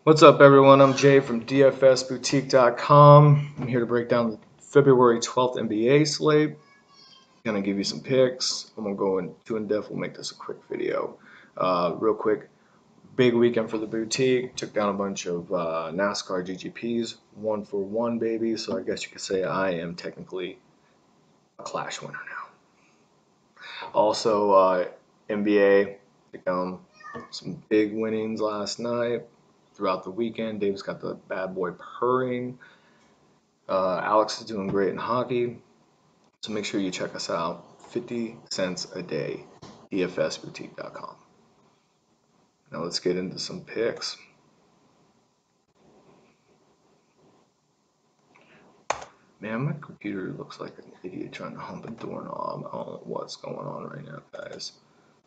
What's up, everyone? I'm Jay from DFSboutique.com. I'm here to break down the February 12th NBA slate. Gonna give you some picks. I'm gonna go too in depth. We'll make this a quick video. Real quick, big weekend for the boutique. Took down a bunch of NASCAR GGPs, 1-for-1, baby. So I guess you could say I am technically a Clash winner now. Also, NBA, took down some big winnings last night. Throughout the weekend, Dave's got the bad boy purring. Alex is doing great in hockey. So make sure you check us out. 50 cents a day, DFSboutique.com. Now let's get into some picks. Man, my computer looks like an idiot trying to hump a doorknob. I don't know what's going on right now, guys.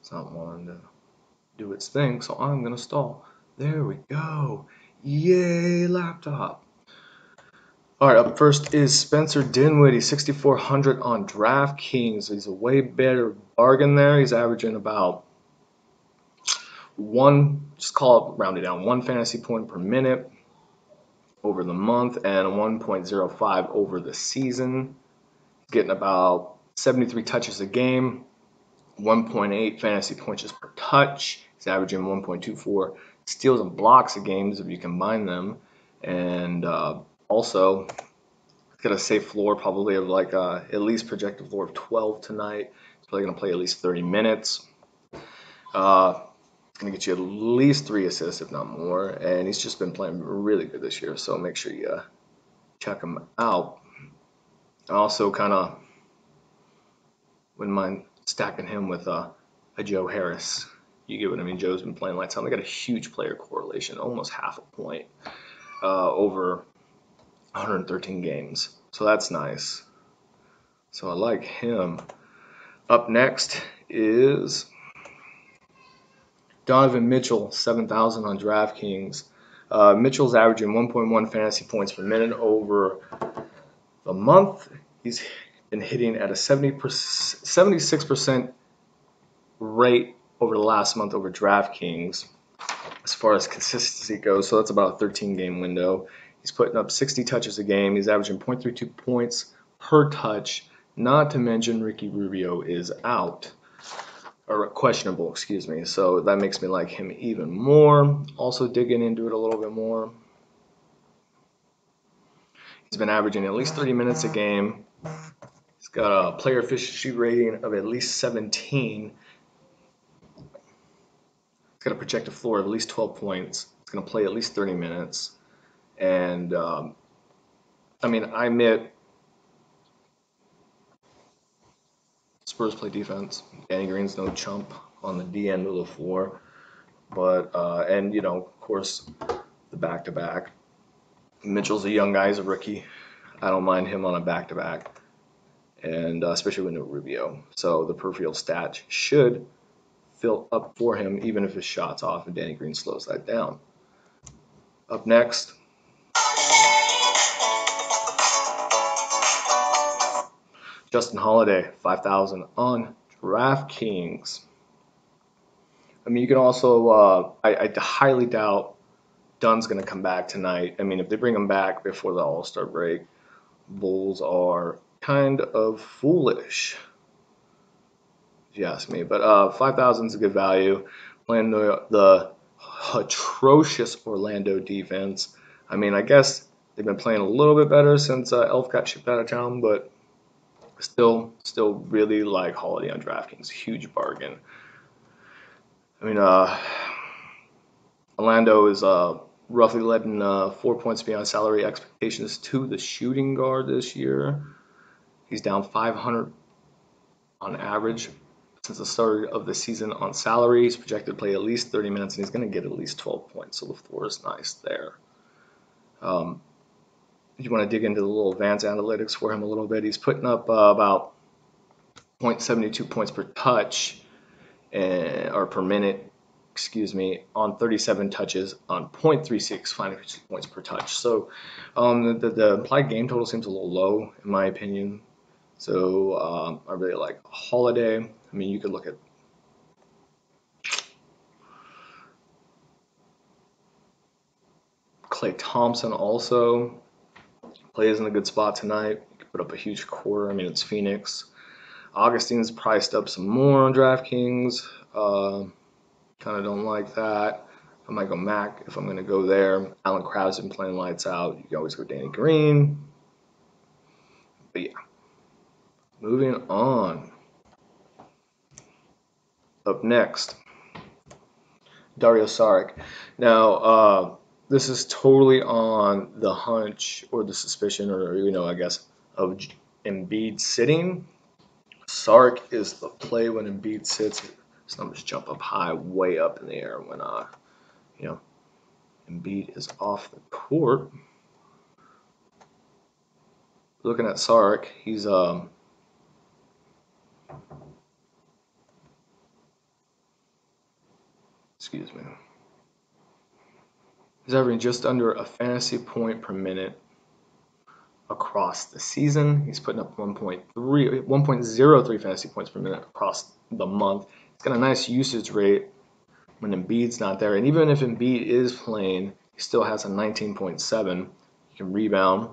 It's not wanting to do its thing, so I'm going to stall. There we go. Yay, laptop. All right, up first is Spencer Dinwiddie, 6,400 on DraftKings. He's a way better bargain there. He's averaging about just call it rounded down, 1 fantasy point per minute over the month and 1.05 over the season. He's getting about 73 touches a game, 1.8 fantasy points per touch. He's averaging 1.24 steals and blocks a game if you combine them. And also, got a safe floor probably of like at least projected floor of 12 tonight. He's probably going to play at least 30 minutes. It's going to get you at least 3 assists, if not more. And he's just been playing really good this year, so make sure you check him out. I also kind of wouldn't mind stacking him with a Joe Harris. You get what I mean? Joe's been playing lights out. They got a huge player correlation, almost half a point over 113 games. So that's nice. So I like him. Up next is Donovan Mitchell, 7,000 on DraftKings. Mitchell's averaging 1.1 fantasy points per minute over the month. He's been hitting at a 76% rate over the last month over DraftKings as far as consistency goes. So that's about a 13-game window. He's putting up 60 touches a game. He's averaging 0.32 points per touch. Not to mention Ricky Rubio is out, or questionable, excuse me. So that makes me like him even more. Also digging into it a little bit more. He's been averaging at least 30 minutes a game. He's got a player efficiency rating of at least 17. He's got a projected floor of at least 12 points. He's going to play at least 30 minutes. And, I mean, I admit Spurs play defense. Danny Green's no chump on the D end of the floor. But, and, you know, of course, the back-to-back. Mitchell's a young guy. He's a rookie. I don't mind him on a back-to-back. And especially with no Rubio. So the peripheral stats should fill up for him, even if his shot's off and Danny Green slows that down. Up next, Justin Holiday, 5,000 on DraftKings. I mean, you can also, I highly doubt Dunn's going to come back tonight. I mean, if they bring him back before the All-Star break, Bulls are kind of foolish, if you ask me. But 5,000 is a good value. Playing the atrocious Orlando defense. I mean, I guess they've been playing a little bit better since Elf got shipped out of town, but still really like Holiday on DraftKings. Huge bargain. I mean, Orlando is roughly letting 4 points beyond salary expectations to the shooting guard this year. He's down 500 on average since the start of the season on salary. He's projected to play at least 30 minutes, and he's going to get at least 12 points, so the floor is nice there. you want to dig into the little advanced analytics for him a little bit, he's putting up about 0.72 points per touch or per minute, excuse me, on 37 touches on 0.36 fantasy points per touch. So the implied game total seems a little low in my opinion. So I really like Holiday. I mean, you could look at Klay Thompson also plays in a good spot tonight. You could put up a huge quarter. I mean, it's Phoenix. Augustine's priced up some more on DraftKings. Kind of don't like that. I might go Mac if I'm going to go there. Alan Krabs been playing lights out. You can always go Danny Green. But yeah, moving on. Up next, Dario Saric. Now, this is totally on the hunch or the suspicion or, I guess, of Embiid sitting. Saric is the play when Embiid sits. His numbers jump up high, way up in the air when, Embiid is off the court. Looking at Saric, he's excuse me. He's averaging just under a fantasy point per minute across the season. He's putting up 1.03 fantasy points per minute across the month. He's got a nice usage rate when Embiid's not there. And even if Embiid is playing, he still has a 19.7. He can rebound.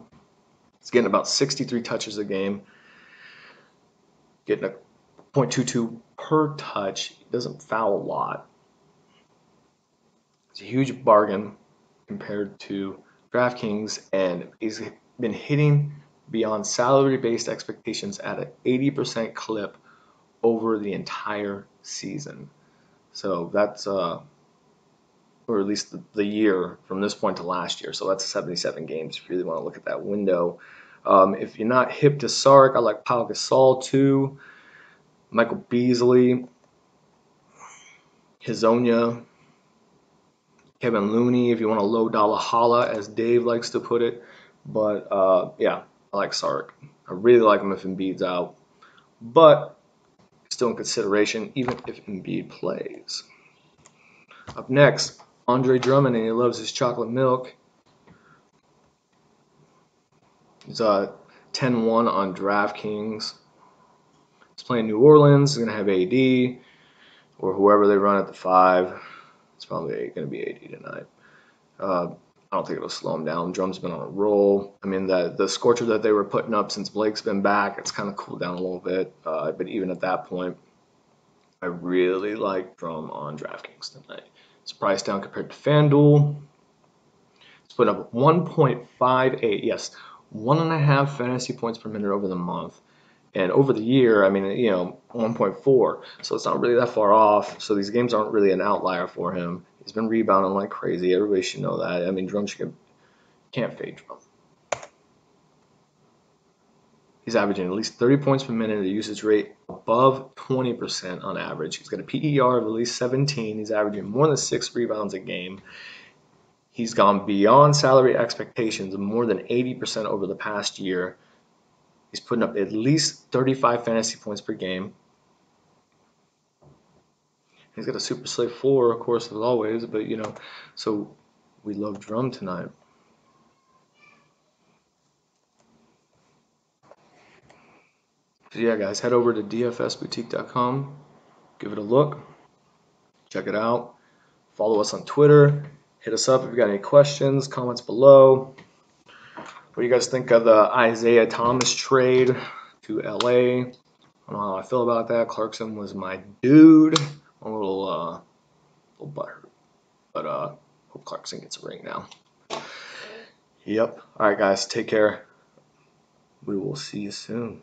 He's getting about 63 touches a game, getting a 0.22 per touch. He doesn't foul a lot. It's a huge bargain compared to DraftKings, and he's been hitting beyond salary-based expectations at an 80% clip over the entire season. So that's, or at least the year from this point to last year. So that's 77 games if you really want to look at that window. If you're not hip to Saric, I like Pau Gasol too, Michael Beasley, Hizonia, Kevin Looney, if you want a low dollar holla, as Dave likes to put it. But yeah, I like Saric. I really like him if Embiid's out, but still in consideration even if Embiid plays. Up next, Andre Drummond, and he loves his chocolate milk. He's 10-1 on DraftKings. He's playing New Orleans. He's going to have AD or whoever they run at the 5. It's probably going to be AD tonight. I don't think it'll slow him down. Drum's been on a roll. I mean, the scorcher that they were putting up since Blake's been back, it's kind of cooled down a little bit. But even at that point, I really like Drum on DraftKings tonight. It's priced down compared to FanDuel. It's put up 1.58. Yes, 1.5 fantasy points per minute over the month. And over the year, I mean, 1.4. So it's not really that far off. So these games aren't really an outlier for him. He's been rebounding like crazy. Everybody should know that. I mean, Drum can't fade Drum. He's averaging at least 30 points per minute, a usage rate above 20% on average. He's got a PER of at least 17. He's averaging more than 6 rebounds a game. He's gone beyond salary expectations of more than 80% over the past year. He's putting up at least 35 fantasy points per game. He's got a super slate floor, of course, as always, but so we love Drum tonight. So yeah, guys, head over to dfsboutique.com, give it a look, check it out, follow us on Twitter, hit us up if you got any questions, comments below. What do you guys think of the Isaiah Thomas trade to LA? I don't know how I feel about that. Clarkson was my dude. I'm a little butthurt, but hope Clarkson gets a ring now. Yep. All right, guys, take care. We will see you soon.